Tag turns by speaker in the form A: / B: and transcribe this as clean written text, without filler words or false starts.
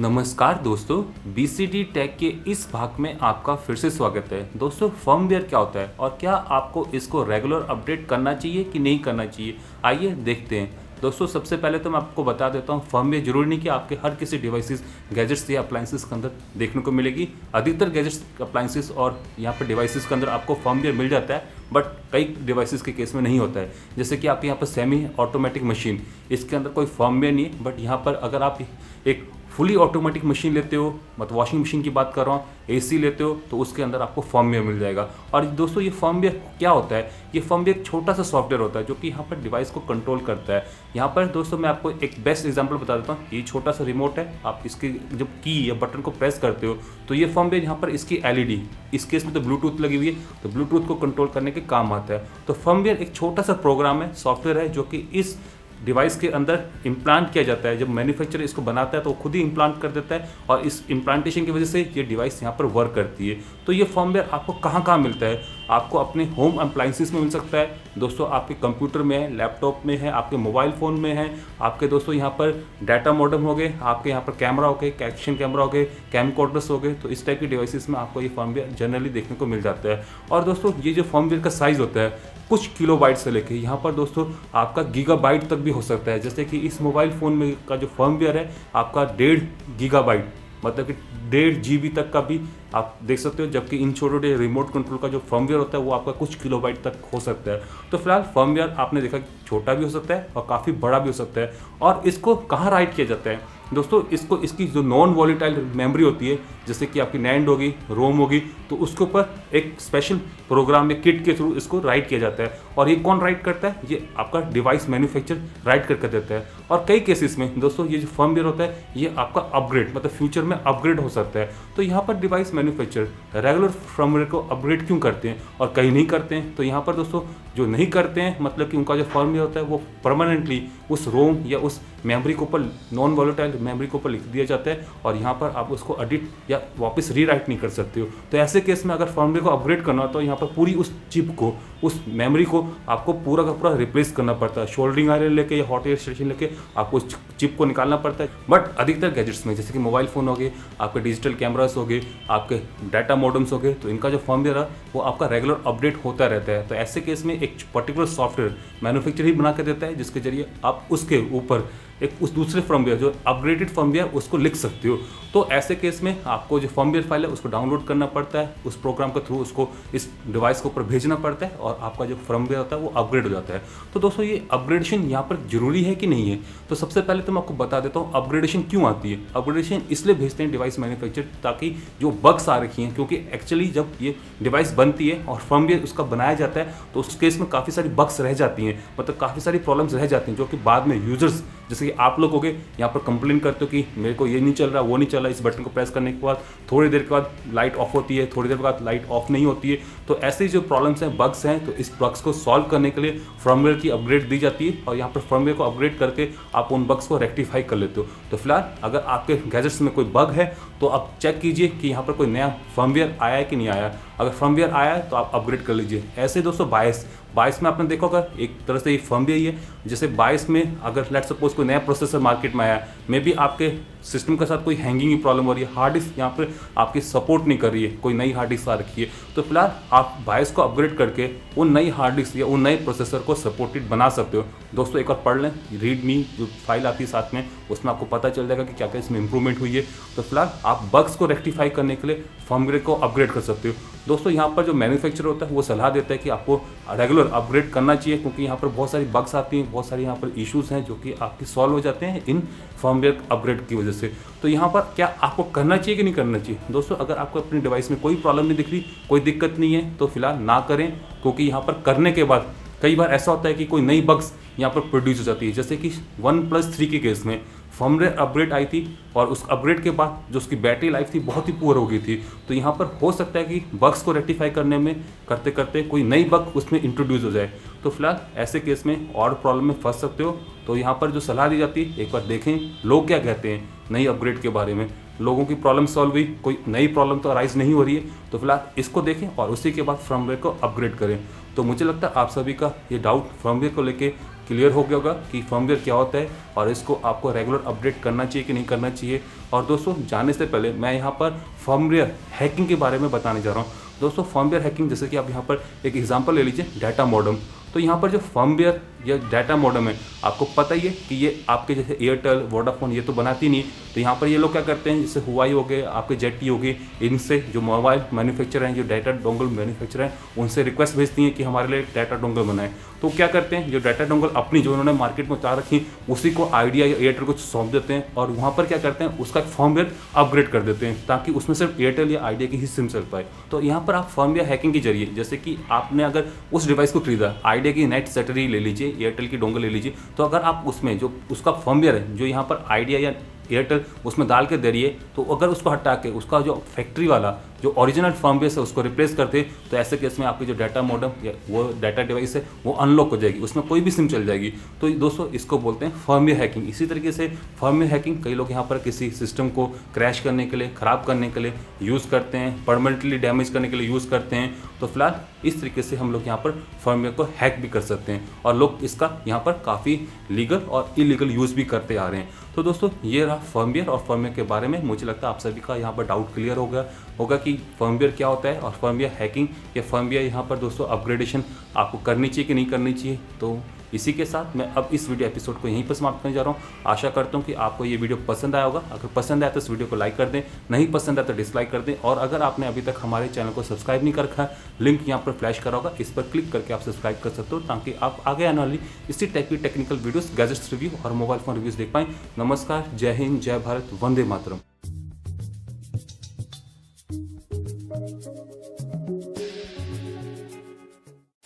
A: नमस्कार दोस्तों, BCD take के इस भाग में आपका फिर से स्वागत है। दोस्तों, फर्मवेयर क्या होता है और क्या आपको इसको रेगुलर अपडेट करना चाहिए कि नहीं करना चाहिए, आइए देखते हैं। दोस्तों, सबसे पहले तो मैं आपको बता देता हूँ, फर्मवेयर जरूरी नहीं कि आपके हर किसी डिवाइसेस, गैजेट्स या अप्लाइंसेस के अंदर देखने को मिलेगी। अधिकतर गैजेट्स, अप्लाइंसेस और यहाँ पर डिवाइसेस के अंदर आपको फर्मवेयर मिल जाता है, बट कई डिवाइसेस के केस में नहीं होता है। जैसे कि आपके यहाँ पर सेमी ऑटोमेटिक मशीन, इसके अंदर कोई फर्मवेयर नहीं है, बट यहाँ पर अगर आप एक फुली ऑटोमेटिक मशीन लेते हो, मतलब वॉशिंग मशीन की बात कर रहा हूँ, एसी लेते हो, तो उसके अंदर आपको फर्मवेयर मिल जाएगा। और दोस्तों, ये फर्मवेयर क्या होता है? ये फर्मवेयर एक छोटा सा सॉफ्टवेयर होता है जो कि यहाँ पर डिवाइस को कंट्रोल करता है। यहाँ पर दोस्तों मैं आपको एक बेस्ट एग्जांपल बता देता हूँ। ये छोटा सा रिमोट है, आप इसकी जब की या बटन को प्रेस करते हो तो ये फर्मवेयर यहाँ पर इसकी एलईडी, इस केस में तो ब्लूटूथ लगी हुई है, तो ब्लूटूथ को कंट्रोल करने के काम आता है। तो फर्मवेयर एक छोटा सा प्रोग्राम है, सॉफ्टवेयर है, जो कि इस डिवाइस के अंदर इम्प्लांट किया जाता है। जब मैन्युफैक्चरर इसको बनाता है तो वो खुद ही इम्प्लांट कर देता है, और इस इम्प्लांटेशन की वजह से ये डिवाइस यहाँ पर वर्क करती है। तो ये फर्मवेयर आपको कहाँ कहाँ मिलता है? आपको अपने होम अप्लाइंसेस में मिल सकता है दोस्तों, आपके कंप्यूटर में है, लैपटॉप में है, आपके मोबाइल फ़ोन में है, आपके दोस्तों यहाँ पर डाटा मॉडेम हो गए, आपके यहाँ पर कैमरा हो गए, एक्शन कैमरा हो गए, कैमकॉर्डर्स हो गए। तो इस टाइप की डिवाइसेस में आपको ये फर्मवेयर जनरली देखने को मिल जाता है। और दोस्तों, ये जो फर्मवेयर का साइज़ होता है, कुछ किलोबाइट से लेके यहाँ पर दोस्तों आपका गीगाबाइट तक भी हो सकता है। जैसे कि इस मोबाइल फ़ोन में का जो फर्मवेयर है आपका 1.5 गीगाबाइट, मतलब कि 1.5 GB तक का भी आप देख सकते हो, जबकि इन छोटे छोटे रिमोट कंट्रोल का जो फर्मवेयर होता है वो आपका कुछ किलोबाइट तक हो सकता है। तो फिलहाल फर्मवेयर आपने देखा छोटा भी हो सकता है और काफ़ी बड़ा भी हो सकता है। और इसको कहाँ राइट किया जाता है दोस्तों? इसको इसकी जो नॉन वॉलेटाइल मेमोरी होती है, जैसे कि आपकी नैंड होगी, रोम होगी, तो उसके ऊपर एक स्पेशल प्रोग्राम या किट के थ्रू इसको राइट किया जाता है। और ये कौन राइट करता है? ये आपका डिवाइस मैन्युफैक्चरर राइट करके देता है। और कई केसेस में दोस्तों ये जो फर्मवेयर होता है ये आपका अपग्रेड, मतलब फ्यूचर में अपग्रेड हो सकता है। तो यहाँ पर डिवाइस मैन्युफैक्चरर रेगुलर फर्मवेयर को अपग्रेड क्यों करते हैं और कहीं नहीं करते हैं? तो यहाँ पर दोस्तों जो नहीं करते हैं, मतलब कि उनका जो फर्मवेयर होता है वो परमानेंटली उस रोम या उस मेमोरी के ऊपर, नॉन वॉलेटाइल मेमोरी के ऊपर लिख दिया जाता है, और यहाँ पर आप उसको एडिट या वापस रीराइट नहीं कर सकते हो। तो ऐसे केस में अगर फर्मवेयर को अपग्रेड करना हो तो यहाँ पर पूरी उस चिप को, उस मेमोरी को आपको पूरा का पूरा रिप्लेस करना पड़ता है। शोल्डरिंग आयरन लेके या हॉट एयर स्टेशन लेके आपको उस चिप को निकालना पड़ता है। बट अधिकतर गैजेट्स में, जैसे कि मोबाइल फ़ोन हो गए, आपके डिजिटल कैमरास हो गए, आपके डाटा मॉडेम्स हो गए, तो इनका जो फर्मवेयर है वो आपका रेगुलर अपडेट होता रहता है। तो ऐसे केस में एक पर्टिकुलर सॉफ्टवेयर मैन्युफैक्चरर ही बना के देता है, जिसके जरिए आप उसके ऊपर एक उस दूसरे फर्मवेयर, जो अपग्रेडेड फर्मवेयर, उसको लिख सकते हो। तो ऐसे केस में आपको जो फर्मवेयर फाइल है उसको डाउनलोड करना पड़ता है, उस प्रोग्राम के थ्रू उसको इस डिवाइस के ऊपर भेजना पड़ता है, और आपका जो फर्मवेयर होता है वो अपग्रेड हो जाता है। तो दोस्तों, ये अपग्रेडेशन यहाँ पर जरूरी है कि नहीं है? तो सबसे पहले तो मैं आपको बता देता हूँ अपग्रेडेशन क्यों आती है। अपग्रेडेशन इसलिए भेजते हैं डिवाइस मैन्युफैक्चरर, ताकि जो बग्स आ रखी हैं, क्योंकि एक्चुअली जब ये डिवाइस बनती है और फर्मवेयर उसका बनाया जाता है तो उस केस में काफ़ी सारी बग्स रह जाती हैं, मतलब काफ़ी सारी प्रॉब्लम्स रह जाती हैं, जो कि बाद में यूजर्स, जैसे कि आप लोग हो गए, यहाँ पर कंप्लेन करते हो कि मेरे को ये नहीं चल रहा, वो नहीं चल रहा, इस बटन को प्रेस करने के बाद थोड़ी देर के बाद लाइट ऑफ होती है, थोड़ी देर के बाद लाइट ऑफ नहीं होती है। तो ऐसे जो प्रॉब्लम्स हैं, बग्स हैं, तो इस बग्स को सॉल्व करने के लिए फर्मवेयर की अपग्रेड दी जाती है, और यहाँ पर फर्मवेयर को अपग्रेड करके आप उन बग्स को रेक्टिफाई कर लेते हो। तो फिलहाल अगर आपके गैजेट्स में कोई बग है तो आप चेक कीजिए कि यहाँ पर कोई नया फर्मवेयर आया है कि नहीं आया। अगर फर्मवेयर आया है तो आप अपग्रेड कर लीजिए। ऐसे दोस्तों बायस में आपने देखा होगा, एक तरह से ये फर्मवेयर ही है। जैसे बायस में अगर लेट सपोज कोई नया प्रोसेसर मार्केट में आया, मे बी आपके सिस्टम के साथ कोई हैंगिंग की प्रॉब्लम हो रही है, हार्ड डिस्क यहाँ पर आपकी सपोर्ट नहीं कर रही है, कोई नई हार्ड डिस्क आ रखी है, तो फिलहाल आप बायस को अपग्रेड करके उन नई हार्ड डिस्क या उन नए प्रोसेसर को सपोर्टेड बना सकते हो। दोस्तों एक बार पढ़ लें, रीड मी जो फाइल आती है साथ में, उसमें आपको पता चल जाएगा कि क्या क्या इसमें इंप्रूवमेंट हुई है। तो फिलहाल आप बग्स को रेक्टिफाई करने के लिए फर्मवेयर को अपग्रेड कर सकते हो। दोस्तों यहाँ पर जो मैन्युफैक्चरर होता है वो सलाह देता है कि आपको रेगुलर अपग्रेड करना चाहिए, क्योंकि यहाँ पर बहुत सारी बग्स आती हैं, बहुत सारी यहाँ पर इश्यूज़ हैं जो कि आपकी सॉल्व हो जाते हैं इन फर्मवेयर अपग्रेड की वजह से। तो यहाँ पर क्या आपको करना चाहिए कि नहीं करना चाहिए? दोस्तों अगर आपको अपने डिवाइस में कोई प्रॉब्लम नहीं दिख रही, कोई दिक्कत नहीं है, तो फिलहाल ना करें, क्योंकि यहाँ पर करने के बाद कई बार ऐसा होता है कि कोई नई बग्स यहाँ पर प्रोड्यूस हो जाती है। जैसे कि OnePlus 3 के केस में फर्मवेयर अपग्रेड आई थी, और उस अपग्रेड के बाद जो उसकी बैटरी लाइफ थी बहुत ही पुअर हो गई थी। तो यहाँ पर हो सकता है कि बग्स को रेक्टिफाई करने में करते करते कोई नई बग उसमें इंट्रोड्यूस हो जाए। तो फिलहाल ऐसे केस में और प्रॉब्लम में फंस सकते हो। तो यहाँ पर जो सलाह दी जाती है, एक बार देखें लोग क्या कहते हैं नई अपग्रेड के बारे में। लोगों की प्रॉब्लम सॉल्व हुई, कोई नई प्रॉब्लम तो अराइज नहीं हो रही है, तो फिलहाल इसको देखें और उसी के बाद फर्मवेयर को अपग्रेड करें। तो मुझे लगता है आप सभी का ये डाउट फर्मवेयर को लेके क्लियर हो गया होगा कि फर्मवेयर क्या होता है और इसको आपको रेगुलर अपडेट करना चाहिए कि नहीं करना चाहिए। और दोस्तों जाने से पहले मैं यहाँ पर फर्मवेयर हैकिंग के बारे में बताने जा रहा हूँ। दोस्तों फर्मवेयर हैकिंग, जैसे कि आप यहाँ पर एक एग्जांपल ले लीजिए, डाटा मॉडेम। तो यहाँ पर जो फर्मवेयर या डाटा मॉडेम है, आपको पता ही है कि ये आपके जैसे एयरटेल, वोडाफोन ये तो बनाती नहीं। तो यहाँ पर ये लोग क्या करते हैं, जैसे हुआई हो गए, आपके जेटी हो गई, इनसे जो मोबाइल मैन्युफैक्चर हैं, जो डाटा डोंगल मैन्युफैक्चर हैं, उनसे रिक्वेस्ट भेजती हैं कि हमारे लिए डाटा डोंगल बनाए। तो क्या करते हैं, जो डाटा डोंगल अपनी जो उन्होंने मार्केट में उतार रखी, उसी को आइडिया या एयरटेल को सौंप देते हैं और वहाँ पर क्या करते हैं, उसका फर्मवेयर अपग्रेड कर देते हैं ताकि उसमें सिर्फ एयरटेल या आइडिया की ही सिम चल पाए। तो यहाँ पर आप फर्मवेयर हैकिंग के जरिए, जैसे कि आपने अगर उस डिवाइस को खरीदा, आइडिया की नेट सेटरी ले लीजिए, एयरटेल की डोंगल ले लीजिए, तो अगर आप उसमें जो उसका फर्मवेयर है जो यहाँ पर आइडिया या एयरटेल उसमें डाल के दे रही है, तो अगर उसको हटा के उसका जो फैक्ट्री वाला जो ओरिजिनल फर्मवेयर है उसको रिप्लेस करते, तो ऐसे केस में आपकी जो डाटा मॉडेम या वो डाटा डिवाइस है वो अनलॉक हो जाएगी, उसमें कोई भी सिम चल जाएगी। तो दोस्तों इसको बोलते हैं फर्मवेयर हैकिंग। इसी तरीके से फर्मवेयर हैकिंग कई लोग यहाँ पर किसी सिस्टम को क्रैश करने के लिए, ख़राब करने के लिए यूज़ करते हैं, परमानेंटली डैमेज करने के लिए यूज़ करते हैं। तो फिलहाल इस तरीके से हम लोग यहाँ पर फर्मवेयर को हैक भी कर सकते हैं और लोग इसका यहाँ पर काफ़ी लीगल और इलीगल यूज़ भी करते आ रहे हैं। तो दोस्तों ये रहा फर्मवेयर और फर्मवेयर के बारे में। मुझे लगता है आप सभी का यहाँ पर डाउट क्लियर होगा कि फर्मवेयर क्या होता है और फर्मवेयर हैकिंग या फर्मवेयर यहाँ पर दोस्तों अपग्रेडेशन आपको करनी चाहिए कि नहीं करनी चाहिए। तो इसी के साथ मैं अब इस वीडियो एपिसोड को यहीं पर समाप्त करने जा रहा हूँ। आशा करता हूँ कि आपको ये वीडियो पसंद आया होगा। अगर पसंद आया तो इस वीडियो को लाइक कर दें, नहीं पसंद आया तो डिसलाइक कर दें। और अगर आपने अभी तक हमारे चैनल को सब्सक्राइब नहीं कर रखा है, लिंक यहाँ पर फ्लैश करा होगा, इस पर क्लिक करके आप सब्सक्राइब कर सकते हो ताकि आप आगे आने वाली इसी टाइप की टेक्निकल वीडियोस, गैजेट्स रिव्यू और मोबाइल फोन रिव्यूज देख पाएं। नमस्कार, जय हिंद, जय भारत, वंदे मातरम।